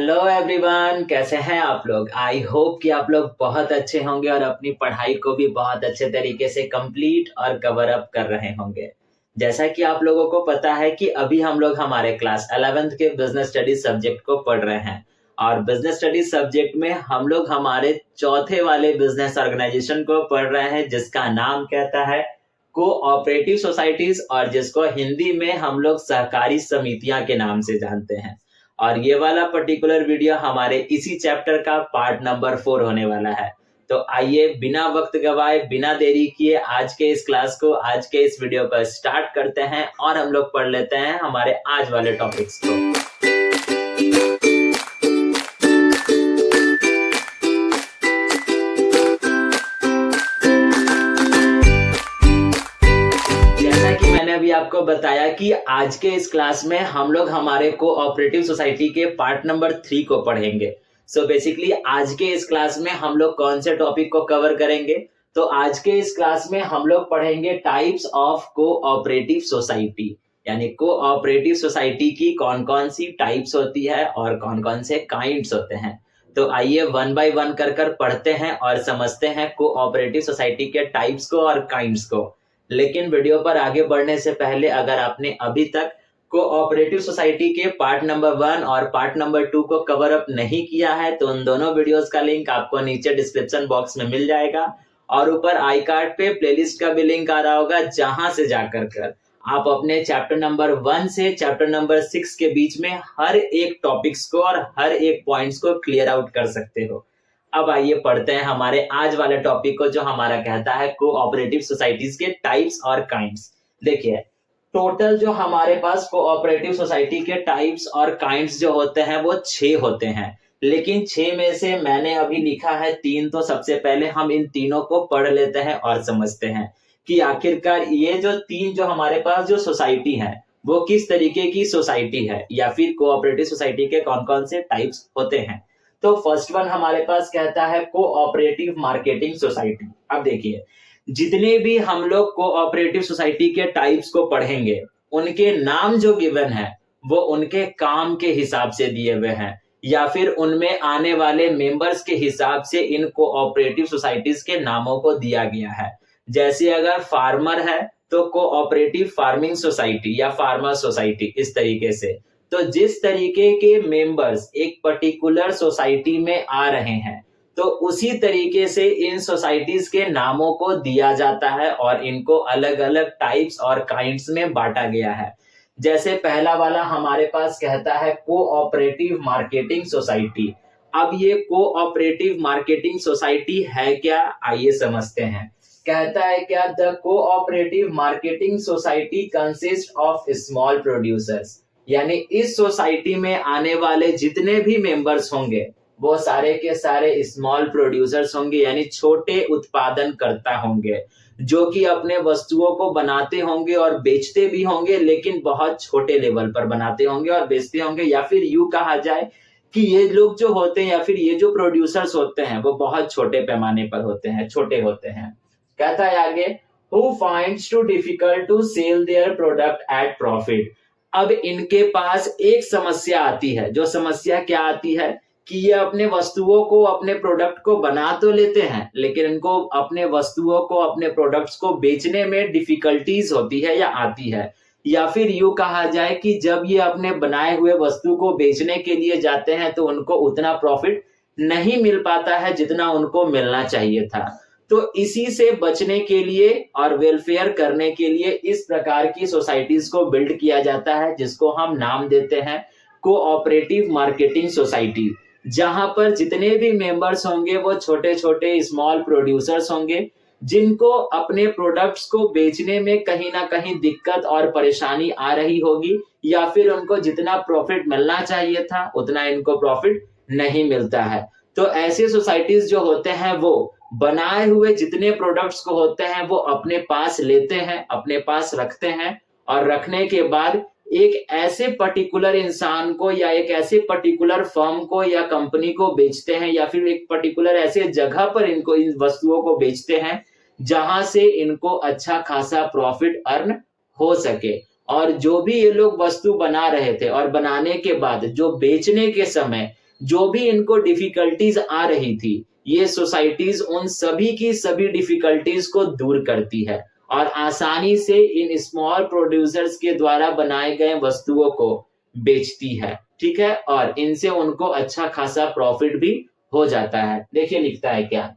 Hello everyone, कैसे हैं आप लोग। आई होप कि आप लोग बहुत अच्छे होंगे और अपनी पढ़ाई को भी बहुत अच्छे तरीके से कंप्लीट और कवर अप कर रहे होंगे। जैसा कि आप लोगों को पता है कि अभी हम लोग हमारे क्लास 11th के बिजनेस स्टडीज सब्जेक्ट को पढ़ रहे हैं और बिजनेस स्टडीज सब्जेक्ट में हम लोग हमारे चौथे वाले बिजनेस ऑर्गेनाइजेशन को पढ़ रहे हैं जिसका नाम कहता है कोऑपरेटिव सोसाइटीज और जिसको हिंदी में हम लोग सहकारी समितियां के नाम से जानते हैं। और ये वाला पर्टिकुलर वीडियो हमारे इसी चैप्टर का पार्ट नंबर 4 होने वाला है। तो आइए बिना वक्त गवाए, बिना देरी किए आज के इस क्लास को, आज के इस वीडियो को स्टार्ट करते हैं और हम लोग पढ़ लेते हैं हमारे आज वाले टॉपिक्स को। अभी आपको बताया कि आज के इस क्लास में हम लोग हमारे कोऑपरेटिव सोसाइटी के पार्ट नंबर 3 को पढ़ेंगे। सो बेसिकली आज के इस क्लास में हम लोग कौन से टॉपिक को कवर करेंगे, तो आज के इस क्लास में हम लोग पढ़ेंगे टाइप्स ऑफ कोऑपरेटिव सोसाइटी, यानी कोऑपरेटिव सोसाइटी की कौन कौन सी टाइप्स होती है और कौन कौन से काइंड्स होते हैं। तो आइए वन बाय वन कर पढ़ते हैं और समझते हैं कोऑपरेटिव सोसाइटी के टाइप्स को और काइंड्स को। लेकिन वीडियो पर आगे बढ़ने से पहले अगर आपने अभी तक कोऑपरेटिव सोसाइटी के पार्ट नंबर 1 और पार्ट नंबर 2 को कवर अप नहीं किया है तो उन दोनों वीडियोस का लिंक आपको नीचे डिस्क्रिप्शन बॉक्स में मिल जाएगा और ऊपर आई कार्ड पे प्लेलिस्ट का भी लिंक आ रहा होगा, जहां से जाकर आप अपने चैप्टर नंबर 1 से चैप्टर नंबर 6 के बीच में हर एक टॉपिक्स को और हर एक पॉइंट्स को क्लियर आउट कर सकते हो। अब आइए पढ़ते हैं हमारे आज वाले टॉपिक को, जो हमारा कहता है कोऑपरेटिव सोसाइटीज के टाइप्स और काइंड्स। देखिए टोटल जो हमारे पास कोऑपरेटिव सोसाइटी के टाइप्स और काइंड्स जो होते हैं वो 6 होते हैं, लेकिन 6 में से मैंने अभी लिखा है 3। तो सबसे पहले हम इन तीनों को पढ़ लेते हैं और समझते हैं कि आखिरकार ये जो 3 जो हमारे पास जो सोसाइटी है वो किस तरीके की सोसाइटी है, या फिर कोऑपरेटिव सोसाइटी के कौन कौन से टाइप्स होते हैं। तो फर्स्ट वन हमारे पास कहता है कोऑपरेटिव मार्केटिंग सोसाइटी। अब देखिए जितने भी हम लोग कोऑपरेटिव सोसाइटी के टाइप्स को पढ़ेंगे उनके नाम जो गिवन है वो उनके काम के हिसाब से दिए हुए हैं या फिर उनमें आने वाले मेंबर्स के हिसाब से इन कोऑपरेटिव सोसाइटीज के नामों को दिया गया है। जैसे अगर फार्मर है तो कोऑपरेटिव फार्मिंग सोसाइटी या फार्मर सोसाइटी, इस तरीके से। तो जिस तरीके के मेंबर्स एक पर्टिकुलर सोसाइटी में आ रहे हैं तो उसी तरीके से इन सोसाइटीज के नामों को दिया जाता है और इनको अलग अलग टाइप्स और काइंड्स में बांटा गया है। जैसे पहला वाला हमारे पास कहता है कोऑपरेटिव मार्केटिंग सोसाइटी। अब ये कोऑपरेटिव मार्केटिंग सोसाइटी है क्या, आइए समझते हैं। कहता है क्या, the cooperative marketing society consist of small producers, यानी इस सोसाइटी में आने वाले जितने भी मेंबर्स होंगे वो सारे के सारे स्मॉल प्रोड्यूसर्स होंगे, यानी छोटे उत्पादन करता होंगे, जो कि अपने वस्तुओं को बनाते होंगे और बेचते भी होंगे, लेकिन बहुत छोटे लेवल पर बनाते होंगे और बेचते होंगे। या फिर यूं कहा जाए कि ये लोग जो होते हैं या फिर ये जो प्रोड्यूसर्स होते हैं वो बहुत छोटे पैमाने पर होते हैं, छोटे होते हैं। कहता है आगे, who finds too difficult to sell their product at profit। अब इनके पास एक समस्या आती है। जो समस्या क्या आती है कि ये अपने वस्तुओं को, अपने प्रोडक्ट को बना तो लेते हैं, लेकिन इनको अपने वस्तुओं को, अपने प्रोडक्ट्स को बेचने में डिफिकल्टीज होती है या आती है। या फिर यूं कहा जाए कि जब ये अपने बनाए हुए वस्तु को बेचने के लिए जाते हैं तो उनको उतना प्रॉफिट नहीं मिल पाता है जितना उनको मिलना चाहिए था। तो इसी से बचने के लिए और वेलफेयर करने के लिए इस प्रकार की सोसाइटीज को बिल्ड किया जाता है, जिसको हम नाम देते हैं कोऑपरेटिव मार्केटिंग सोसाइटी। जहां पर जितने भी मेंबर्स होंगे वो छोटे छोटे स्मॉल प्रोड्यूसर्स होंगे, जिनको अपने प्रोडक्ट्स को बेचने में कहीं ना कहीं दिक्कत और परेशानी आ रही होगी, या फिर उनको जितना प्रॉफिट मिलना चाहिए था उतना इनको प्रॉफिट नहीं मिलता है। तो ऐसे सोसाइटीज जो होते हैं वो बनाए हुए जितने प्रोडक्ट्स को होते हैं वो अपने पास लेते हैं, अपने पास रखते हैं, और रखने के बाद एक ऐसे पर्टिकुलर इंसान को या एक ऐसे पर्टिकुलर फर्म को या कंपनी को बेचते हैं, या फिर एक पर्टिकुलर ऐसे जगह पर इनको इन वस्तुओं को बेचते हैं जहां से इनको अच्छा खासा प्रॉफिट अर्न हो सके। और जो भी ये लोग वस्तु बना रहे थे और बनाने के बाद जो बेचने के समय जो भी इनको डिफिकल्टीज आ रही थी, ये सोसाइटीज उन सभी की सभी डिफिकल्टीज को दूर करती है और आसानी से इन स्मॉल प्रोड्यूसर्स के द्वारा बनाए गए वस्तुओं को बेचती है, ठीक है। और इनसे उनको अच्छा खासा प्रॉफिट भी हो जाता है। देखिए लिखता है क्या,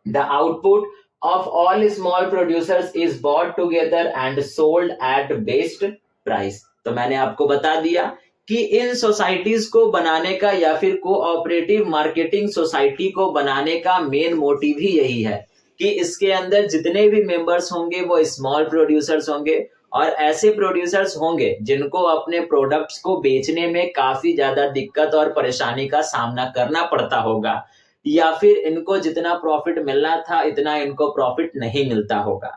the output of all small producers is bought together and sold at best price। तो मैंने आपको बता दिया कि इन सोसाइटीज को बनाने का या फिर कोऑपरेटिव मार्केटिंग सोसाइटी को बनाने का मेन मोटिव ही यही है कि इसके अंदर जितने भी मेंबर्स होंगे वो स्मॉल प्रोड्यूसर्स होंगे और ऐसे प्रोड्यूसर्स होंगे जिनको अपने प्रोडक्ट्स को बेचने में काफी ज्यादा दिक्कत और परेशानी का सामना करना पड़ता होगा, या फिर इनको जितना प्रॉफिट मिलना था इतना इनको प्रॉफिट नहीं मिलता होगा।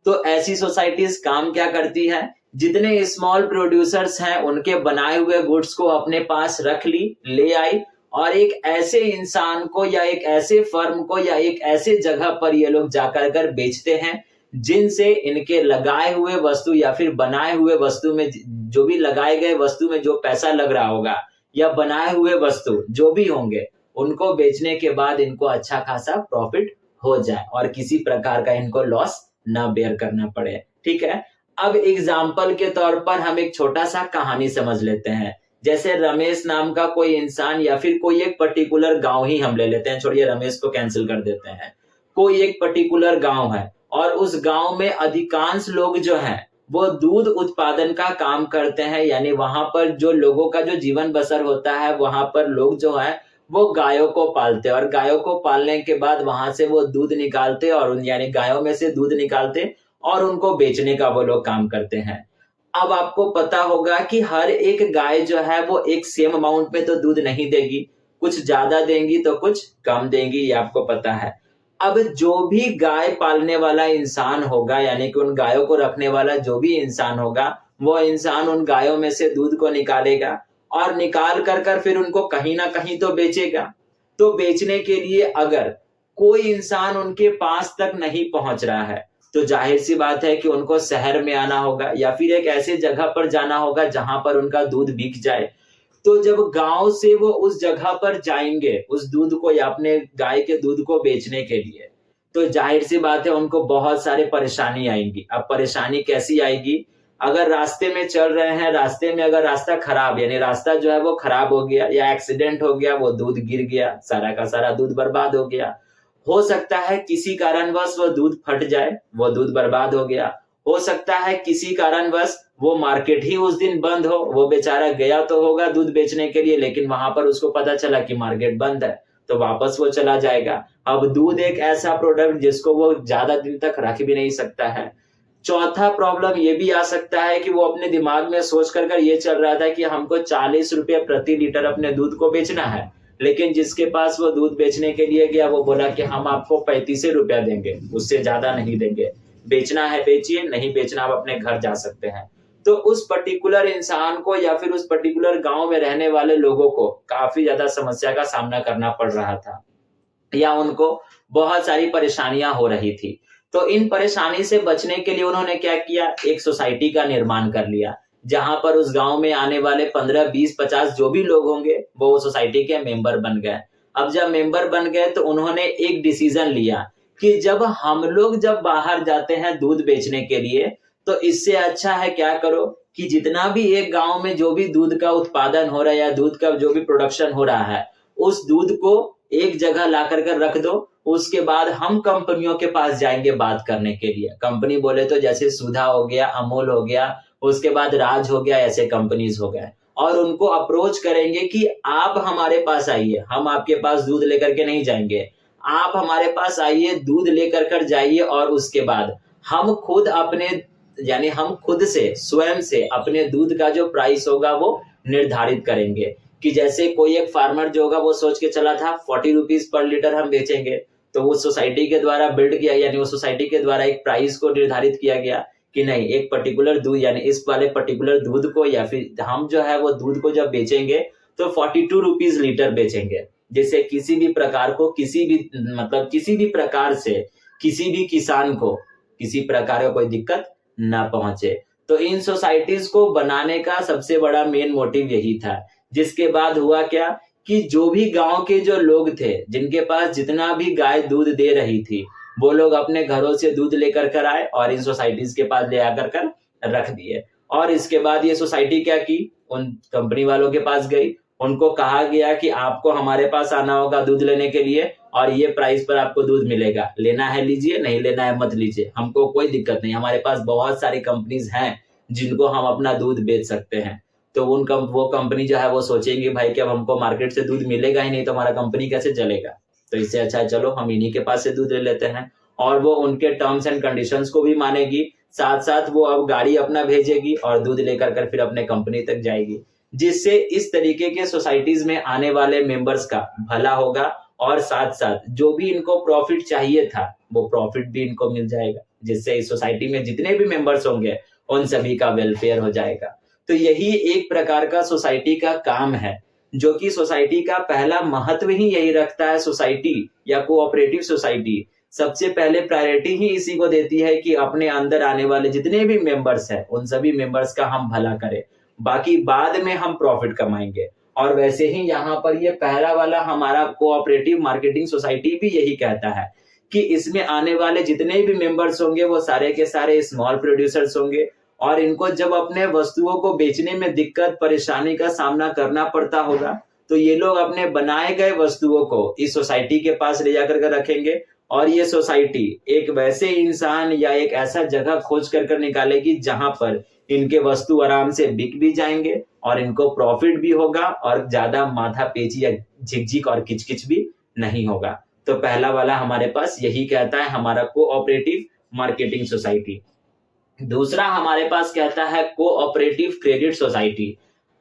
तो ऐसी सोसाइटीज काम क्या करती है, जितने स्मॉल प्रोड्यूसर्स हैं उनके बनाए हुए गुड्स को अपने पास रख ली, ले आई और एक ऐसे इंसान को या एक ऐसे फर्म को या एक ऐसे जगह पर ये लोग जाकर कर बेचते हैं जिनसे इनके लगाए हुए वस्तु या फिर बनाए हुए वस्तु में जो भी लगाए गए वस्तु में जो पैसा लग रहा होगा या बनाए हुए वस्तु जो भी होंगे उनको बेचने के बाद इनको अच्छा खासा प्रॉफिट हो जाए और किसी प्रकार का इनको लॉस ना बेयर करना पड़े, ठीक है। अब एग्जाम्पल के तौर पर हम एक छोटा सा कहानी समझ लेते हैं। जैसे रमेश नाम का कोई इंसान या फिर कोई एक पर्टिकुलर गांव ही हम ले लेते हैं, छोड़िए रमेश को कैंसिल कर देते हैं। कोई एक पर्टिकुलर गांव है और उस गांव में अधिकांश लोग जो हैं वो दूध उत्पादन का काम करते हैं, यानी वहां पर जो लोगों का जो जीवन बसर होता है वहां पर लोग जो है वो गायों को पालते और गायों को पालने के बाद वहां से वो दूध निकालते और यानी गायों में से दूध निकालते और उनको बेचने का वो लोग काम करते हैं। अब आपको पता होगा कि हर एक गाय जो है वो एक सेम अमाउंट में तो दूध नहीं देगी, कुछ ज्यादा देंगी तो कुछ कम देंगी, ये आपको पता है। अब जो भी गाय पालने वाला इंसान होगा यानी कि उन गायों को रखने वाला जो भी इंसान होगा वो इंसान उन गायों में से दूध को निकालेगा और निकाल कर फिर उनको कहीं ना कहीं तो बेचेगा। तो बेचने के लिए अगर कोई इंसान उनके पास तक नहीं पहुंच रहा है तो जाहिर सी बात है कि उनको शहर में आना होगा या फिर एक ऐसे जगह पर जाना होगा जहां पर उनका दूध बिक जाए। तो जब गांव से वो उस जगह पर जाएंगे उस दूध को या अपने गाय के दूध को बेचने के लिए, तो जाहिर सी बात है उनको बहुत सारे परेशानी आएंगी। अब परेशानी कैसी आएगी, अगर रास्ते में चल रहे हैं, रास्ते में अगर रास्ता खराब यानी रास्ता जो है वो खराब हो गया या एक्सीडेंट हो गया, वो दूध गिर गया, सारा का सारा दूध बर्बाद हो गया। हो सकता है किसी कारणवश वो दूध फट जाए, वो दूध बर्बाद हो गया। हो सकता है किसी कारणवश वो मार्केट ही उस दिन बंद हो, वो बेचारा गया तो होगा दूध बेचने के लिए लेकिन वहां पर उसको पता चला कि मार्केट बंद है तो वापस वो चला जाएगा। अब दूध एक ऐसा प्रोडक्ट जिसको वो ज्यादा दिन तक रख भी नहीं सकता है। चौथा प्रॉब्लम ये भी आ सकता है कि वो अपने दिमाग में सोच कर ये चल रहा था कि हमको 40 रुपए प्रति लीटर अपने दूध को बेचना है, लेकिन जिसके पास वो दूध बेचने के लिए गया वो बोला कि हम आपको 35 रुपया देंगे, उससे ज्यादा नहीं देंगे, बेचना है बेचिए, नहीं बेचना आप अपने घर जा सकते हैं। तो उस पर्टिकुलर इंसान को या फिर उस पर्टिकुलर गांव में रहने वाले लोगों को काफी ज्यादा समस्या का सामना करना पड़ रहा था या उनको बहुत सारी परेशानियां हो रही थी। तो इन परेशानी से बचने के लिए उन्होंने क्या किया, एक सोसाइटी का निर्माण कर लिया जहां पर उस गांव में आने वाले 15, 20, 50 जो भी लोग होंगे वो सोसाइटी के मेंबर बन गए। अब जब मेंबर बन गए तो उन्होंने एक डिसीजन लिया कि जब हम लोग जब बाहर जाते हैं दूध बेचने के लिए तो इससे अच्छा है क्या करो कि जितना भी एक गांव में जो भी दूध का उत्पादन हो रहा है या दूध का जो भी प्रोडक्शन हो रहा है उस दूध को एक जगह ला कर रख दो। उसके बाद हम कंपनियों के पास जाएंगे बात करने के लिए। कंपनी बोले तो जैसे सुधा हो गया, अमूल हो गया, उसके बाद राज हो गया, ऐसे कंपनीज हो गए और उनको अप्रोच करेंगे कि आप हमारे पास आइए, हम आपके पास दूध लेकर के नहीं जाएंगे, आप हमारे पास आइए, दूध लेकर कर जाइए और उसके बाद हम खुद अपने यानी हम खुद से स्वयं से अपने दूध का जो प्राइस होगा वो निर्धारित करेंगे। कि जैसे कोई एक फार्मर जो होगा वो सोच के चला था 40 रुपीज पर लीटर हम बेचेंगे, तो उस सोसाइटी के द्वारा बिल्ड किया यानी उस सोसाइटी के द्वारा एक प्राइस को निर्धारित किया गया कि नहीं, एक पर्टिकुलर दूध यानी इस वाले पर्टिकुलर दूध को या फिर हम जो है वो दूध को जब बेचेंगे तो 42 रुपीज लीटर बेचेंगे, जिससे किसी भी प्रकार को किसी भी प्रकार से किसी भी किसान को किसी प्रकार का कोई दिक्कत ना पहुंचे। तो इन सोसाइटीज को बनाने का सबसे बड़ा मेन मोटिव यही था। जिसके बाद हुआ क्या कि जो भी गांव के जो लोग थे, जिनके पास जितना भी गाय दूध दे रही थी, वो लोग अपने घरों से दूध लेकर कर आए और इन सोसाइटीज के पास ले आकर कर रख दिए। और इसके बाद ये सोसाइटी क्या की, उन कंपनी वालों के पास गई, उनको कहा गया कि आपको हमारे पास आना होगा दूध लेने के लिए और ये प्राइस पर आपको दूध मिलेगा, लेना है लीजिए, नहीं लेना है मत लीजिए, हमको कोई दिक्कत नहीं, हमारे पास बहुत सारी कंपनीज हैं जिनको हम अपना दूध बेच सकते हैं। तो वो कंपनी जो है वो सोचेंगे भाई कि अब हमको मार्केट से दूध मिलेगा ही नहीं तो हमारा कंपनी कैसे चलेगा, तो इससे अच्छा है चलो हम इन्हीं के पास से दूध ले लेते हैं। और वो उनके टर्म्स एंड कंडीशंस को भी मानेगी, साथ साथ वो अब गाड़ी अपना भेजेगी और दूध लेकर कर फिर अपने कंपनी तक जाएगी, जिससे इस तरीके के सोसाइटीज में आने वाले मेंबर्स का भला होगा और साथ साथ जो भी इनको प्रॉफिट चाहिए था वो प्रॉफिट भी इनको मिल जाएगा, जिससे इस सोसाइटी में जितने भी मेंबर्स होंगे उन सभी का वेलफेयर हो जाएगा। तो यही एक प्रकार का सोसाइटी का काम है, जो कि सोसाइटी का पहला महत्व ही यही रखता है। सोसाइटी या कोऑपरेटिव सोसाइटी सबसे पहले प्रायोरिटी ही इसी को देती है कि अपने अंदर आने वाले जितने भी मेंबर्स हैं उन सभी मेंबर्स का हम भला करें, बाकी बाद में हम प्रॉफिट कमाएंगे। और वैसे ही यहाँ पर ये पहला वाला हमारा कोऑपरेटिव मार्केटिंग सोसाइटी भी यही कहता है कि इसमें आने वाले जितने भी मेंबर्स होंगे वो सारे के सारे स्मॉल प्रोड्यूसर्स होंगे और इनको जब अपने वस्तुओं को बेचने में दिक्कत परेशानी का सामना करना पड़ता होगा तो ये लोग अपने बनाए गए वस्तुओं को इस सोसाइटी के पास ले जाकर के रखेंगे और ये सोसाइटी एक वैसे इंसान या एक ऐसा जगह खोज कर निकालेगी जहां पर इनके वस्तु आराम से बिक भी जाएंगे और इनको प्रॉफिट भी होगा और ज्यादा माथा पेची या झिकझिक और किचकिच भी नहीं होगा। तो पहला वाला हमारे पास यही कहता है हमारा कोऑपरेटिव मार्केटिंग सोसाइटी। दूसरा हमारे पास कहता है कोऑपरेटिव क्रेडिट सोसाइटी।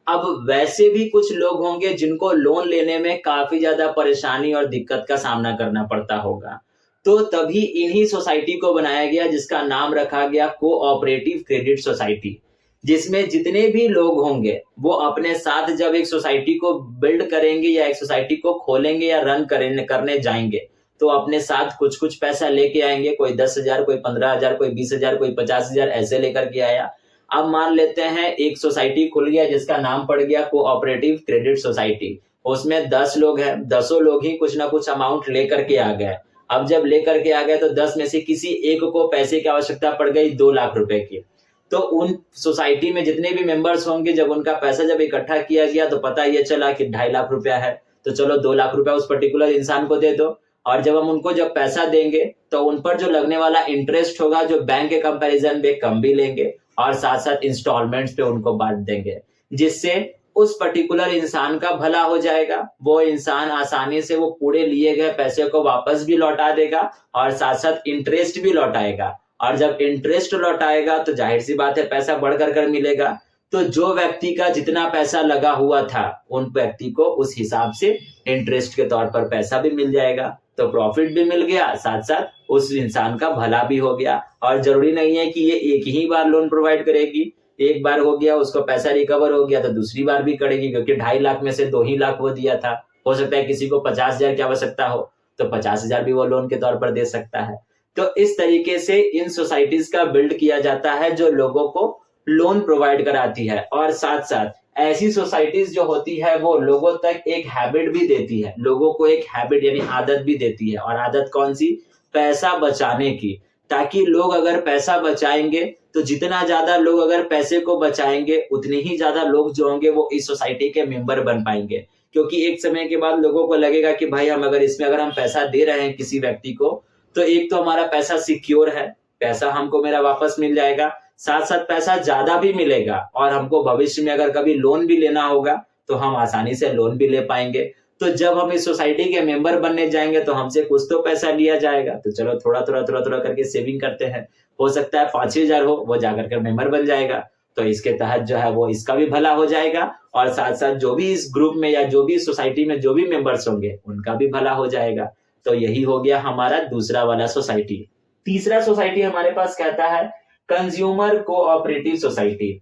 अब वैसे भी कुछ लोग होंगे जिनको लोन लेने में काफी ज्यादा परेशानी और दिक्कत का सामना करना पड़ता होगा, तो तभी इन्हीं सोसाइटी को बनाया गया जिसका नाम रखा गया कोऑपरेटिव क्रेडिट सोसाइटी, जिसमें जितने भी लोग होंगे वो अपने साथ जब एक सोसाइटी को बिल्ड करेंगे या एक सोसाइटी को खोलेंगे या रन करने जाएंगे तो अपने साथ कुछ कुछ पैसा लेके आएंगे, कोई 10,000, कोई 15,000, कोई 20,000, कोई 50,000 ऐसे लेकर के आया। अब मान लेते हैं एक सोसाइटी खुल गया जिसका नाम पड़ गया कोऑपरेटिव क्रेडिट सोसाइटी, उसमें 10 लोग हैं, 10 लोग ही कुछ ना कुछ अमाउंट लेकर के आ गए। अब जब लेकर के आ गए तो 10 में से किसी एक को पैसे की आवश्यकता पड़ गई 2 लाख रुपए की, तो उन सोसाइटी में जितने भी मेंबर्स होंगे जब उनका पैसा जब इकट्ठा किया गया तो पता ये चला कि 2.5 लाख रुपया है, तो चलो 2 लाख रुपया उस पर्टिकुलर इंसान को दे दो और जब हम उनको जब पैसा देंगे तो उन पर जो लगने वाला इंटरेस्ट होगा जो बैंक के कंपैरिजन में कम भी लेंगे और साथ साथ इंस्टॉलमेंट्स पे उनको बांट देंगे, जिससे उस पर्टिकुलर इंसान का भला हो जाएगा। वो इंसान आसानी से वो पूरे लिए गए पैसे को वापस भी लौटा देगा और साथ साथ इंटरेस्ट भी लौटाएगा, और जब इंटरेस्ट लौटाएगा तो जाहिर सी बात है पैसा बढ़ कर मिलेगा, तो जो व्यक्ति का जितना पैसा लगा हुआ था उन व्यक्ति को उस हिसाब से इंटरेस्ट के तौर पर पैसा भी मिल जाएगा, तो प्रॉफिट भी मिल गया, साथ साथ उस इंसान का भला भी हो गया। और जरूरी नहीं है कि ये एक ही बार लोन प्रोवाइड करेगी, एक बार हो गया उसको पैसा रिकवर हो गया तो दूसरी बार भी करेगी, क्योंकि 2.5 लाख में से 2 ही लाख वो दिया था, हो सकता है किसी को 50,000 की आवश्यकता हो तो 50,000 भी वो लोन के तौर पर दे सकता है। तो इस तरीके से इन सोसाइटीज का बिल्ड किया जाता है जो लोगों को लोन प्रोवाइड कराती है, और साथ साथ ऐसी सोसाइटीज जो होती है वो लोगों तक एक हैबिट भी देती है, लोगों को एक हैबिट यानी आदत भी देती है। और आदत कौन सी? पैसा बचाने की, ताकि लोग अगर पैसा बचाएंगे तो जितना ज्यादा लोग अगर पैसे को बचाएंगे उतने ही ज्यादा लोग जो होंगे वो इस सोसाइटी के मेंबर बन पाएंगे, क्योंकि एक समय के बाद लोगों को लगेगा कि भाई हम अगर इसमें अगर हम पैसा दे रहे हैं किसी व्यक्ति को तो एक तो हमारा पैसा सिक्योर है, पैसा हमको मेरा वापस मिल जाएगा, साथ साथ पैसा ज्यादा भी मिलेगा और हमको भविष्य में अगर कभी लोन भी लेना होगा तो हम आसानी से लोन भी ले पाएंगे। तो जब हम इस सोसाइटी के मेंबर बनने जाएंगे तो हमसे कुछ तो पैसा लिया जाएगा, तो चलो थोड़ा थोड़ा करके सेविंग करते हैं, हो सकता है 5,000 हो, वो जाकर के मेंबर बन जाएगा, तो इसके तहत जो है वो इसका भी भला हो जाएगा और साथ साथ जो भी इस ग्रुप में या जो भी सोसाइटी में जो भी मेंबर्स होंगे उनका भी भला हो जाएगा। तो यही हो गया हमारा दूसरा वाला सोसाइटी। तीसरा सोसाइटी हमारे पास कहता है कंज्यूमर कोऑपरेटिव सोसाइटी।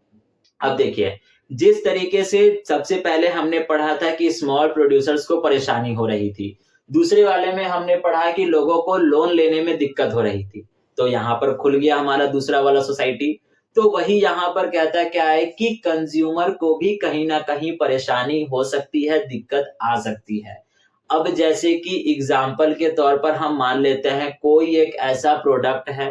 अब देखिए, जिस तरीके से सबसे पहले हमने पढ़ा था कि स्मॉल प्रोड्यूसर्स को परेशानी हो रही थी, दूसरे वाले में हमने पढ़ा कि लोगों को लोन लेने में दिक्कत हो रही थी, तो यहाँ पर खुल गया हमारा दूसरा वाला सोसाइटी। तो वही यहाँ पर कहता क्या है कि कंज्यूमर को भी कहीं ना कहीं परेशानी हो सकती है, दिक्कत आ सकती है। अब जैसे कि एग्जाम्पल के तौर पर हम मान लेते हैं कोई एक ऐसा प्रोडक्ट है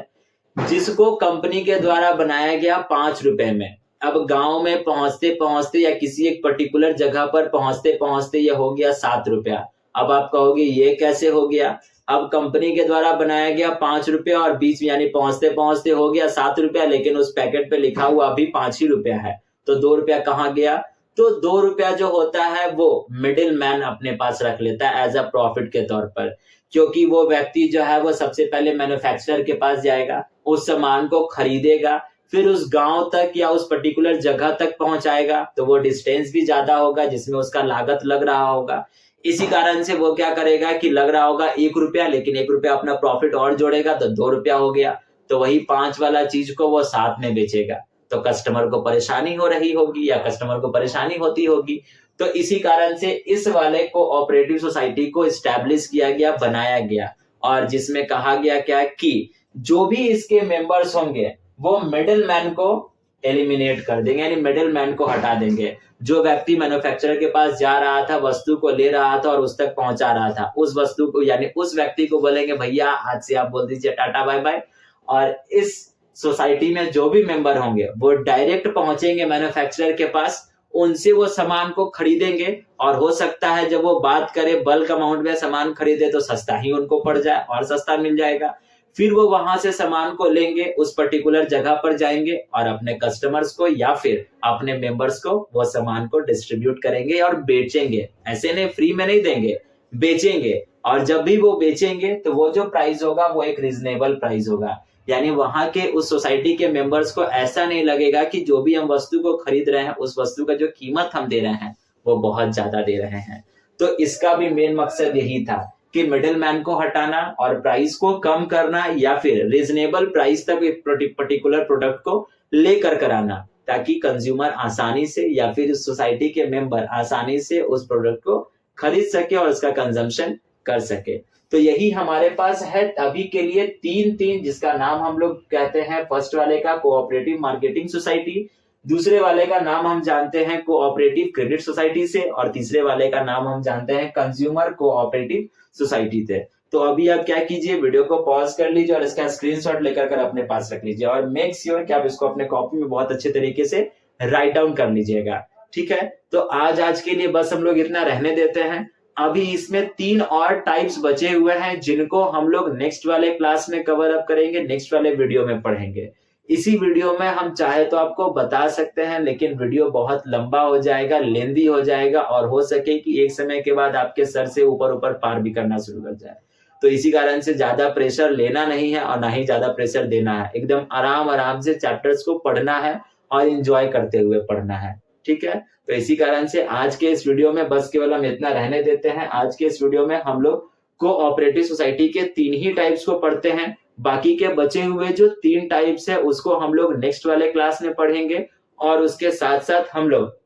जिसको कंपनी के द्वारा बनाया गया 5 रुपए में। अब गांव में पहुंचते पहुंचते या किसी एक पर्टिकुलर जगह पर पहुंचते पहुंचते ये हो गया 7 रुपया। अब आप कहोगे ये कैसे हो गया? अब कंपनी के द्वारा बनाया गया 5 रुपया और बीच में यानी पहुंचते पहुंचते हो गया 7 रुपया, लेकिन उस पैकेट पे लिखा हुआ अभी 5 ही रुपया है, तो 2 रुपया कहाँ गया? तो 2 रुपया जो होता है वो मिडिल मैन अपने पास रख लेता है एज अ प्रॉफिट के तौर पर, क्योंकि वो व्यक्ति जो है वो सबसे पहले मैन्युफैक्चरर के पास जाएगा, उस सामान को खरीदेगा, फिर उस गांव तक या उस पर्टिकुलर जगह तक पहुंचाएगा, तो वो डिस्टेंस भी ज्यादा होगा जिसमें उसका लागत लग रहा होगा। इसी कारण से वो क्या करेगा कि लग रहा होगा 1 रुपया, लेकिन 1 रुपया अपना प्रॉफिट और जोड़ेगा तो 2 रुपया हो गया, तो वही 5 वाला चीज को वो 7 में बेचेगा, तो कस्टमर को परेशानी हो रही होगी या कस्टमर को परेशानी होती होगी। तो इसी कारण से इस वाले कोऑपरेटिव सोसाइटी को इस्टेब्लिश किया गया, बनाया गया, और जिसमें कहा गया क्या कि जो भी इसके मेंबर्स होंगे वो मिडिल मैन को एलिमिनेट कर देंगे, यानी मिडिल मैन को हटा देंगे। जो व्यक्ति मैन्युफैक्चरर के पास जा रहा था, वस्तु को ले रहा था और उस तक पहुंचा रहा था, उस वस्तु को यानी उस व्यक्ति को बोलेंगे भैया आज से आप बोल दीजिए टाटा बाय बाय, और इस सोसाइटी में जो भी मेंबर होंगे वो डायरेक्ट पहुंचेंगे मैन्युफैक्चरर के पास, उनसे वो सामान को खरीदेंगे, और हो सकता है जब वो बात करे बल्क अमाउंट में सामान खरीदे तो सस्ता ही उनको पड़ जाए और सस्ता मिल जाएगा। फिर वो वहां से सामान को लेंगे, उस पर्टिकुलर जगह पर जाएंगे और अपने कस्टमर्स को या फिर अपने मेंबर्स को वो सामान को डिस्ट्रीब्यूट करेंगे और बेचेंगे। ऐसे नहीं फ्री में नहीं देंगे, बेचेंगे, और जब भी वो बेचेंगे तो वो जो प्राइस होगा वो एक रीजनेबल प्राइस होगा, यानी वहां के उस सोसाइटी के मेंबर्स को ऐसा नहीं लगेगा कि जो भी हम वस्तु को खरीद रहे हैं उस वस्तु का जो कीमत हम दे रहे हैं वो बहुत ज्यादा दे रहे हैं। तो इसका भी मेन मकसद यही था कि मिडिल मैन को हटाना और प्राइस को कम करना, या फिर रीजनेबल प्राइस तक एक पर्टिकुलर प्रोडक्ट को लेकर कराना, ताकि कंज्यूमर आसानी से या फिर सोसाइटी के मेंबर आसानी से उस प्रोडक्ट को खरीद सके और उसका कंजम्पशन कर सके। तो यही हमारे पास है अभी के लिए तीन जिसका नाम हम लोग कहते हैं, फर्स्ट वाले का कोऑपरेटिव मार्केटिंग सोसाइटी, दूसरे वाले का नाम हम जानते हैं कोऑपरेटिव क्रेडिट सोसाइटी से, और तीसरे वाले का नाम हम जानते हैं कंज्यूमर कोऑपरेटिव सोसाइटी से। तो अभी आप क्या कीजिए, वीडियो को पॉज कर लीजिए और इसका स्क्रीनशॉट लेकर कर अपने पास रख लीजिए, और मेक श्योर कि आप इसको अपने कॉपी में बहुत अच्छे तरीके से राइट डाउन कर लीजिएगा। ठीक है, तो आज के लिए बस हम लोग इतना रहने देते हैं। अभी इसमें 3 और टाइप्स बचे हुए हैं जिनको हम लोग नेक्स्ट वाले क्लास में कवर अप करेंगे, नेक्स्ट वाले वीडियो में पढ़ेंगे। इसी वीडियो में हम चाहे तो आपको बता सकते हैं, लेकिन वीडियो बहुत लंबा हो जाएगा, लेंदी हो जाएगा, और हो सके कि एक समय के बाद आपके सर से ऊपर ऊपर पार भी करना शुरू कर जाए। तो इसी कारण से ज्यादा प्रेशर लेना नहीं है और ना ही ज्यादा प्रेशर देना है, एकदम आराम से चैप्टर्स को पढ़ना है और एंजॉय करते हुए पढ़ना है। ठीक है, तो इसी कारण से आज के इस वीडियो में बस केवल हम इतना रहने देते हैं। आज के इस वीडियो में हम लोग कोऑपरेटिव सोसाइटी के 3 ही टाइप्स को पढ़ते हैं, बाकी के बचे हुए जो 3 टाइप्स है उसको हम लोग नेक्स्ट वाले क्लास में पढ़ेंगे, और उसके साथ साथ हम लोग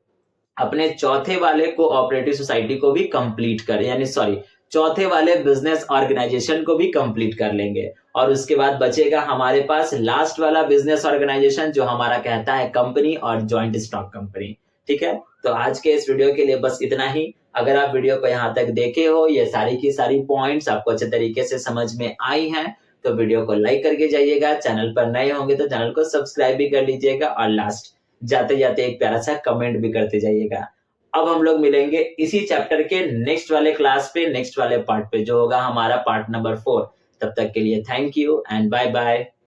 अपने चौथे वाले कोऑपरेटिव सोसाइटी को भी कंप्लीट करें, यानी चौथे वाले बिजनेस ऑर्गेनाइजेशन को भी कंप्लीट कर लेंगे, और उसके बाद बचेगा हमारे पास लास्ट वाला बिजनेस ऑर्गेनाइजेशन जो हमारा कहता है कंपनी और जॉइंट स्टॉक कंपनी। ठीक है, तो आज के इस वीडियो के लिए बस इतना ही। अगर आप वीडियो को यहाँ तक देखे हो, ये सारी की सारी पॉइंट्स आपको अच्छे तरीके से समझ में आई हैं, तो वीडियो को लाइक करके जाइएगा। चैनल पर नए होंगे तो चैनल को सब्सक्राइब भी कर लीजिएगा, और लास्ट जाते जाते एक प्यारा सा कमेंट भी करते जाइएगा। अब हम लोग मिलेंगे इसी चैप्टर के नेक्स्ट वाले क्लास पे, नेक्स्ट वाले पार्ट पे, जो होगा हमारा पार्ट नंबर 4। तब तक के लिए thank you and bye bye.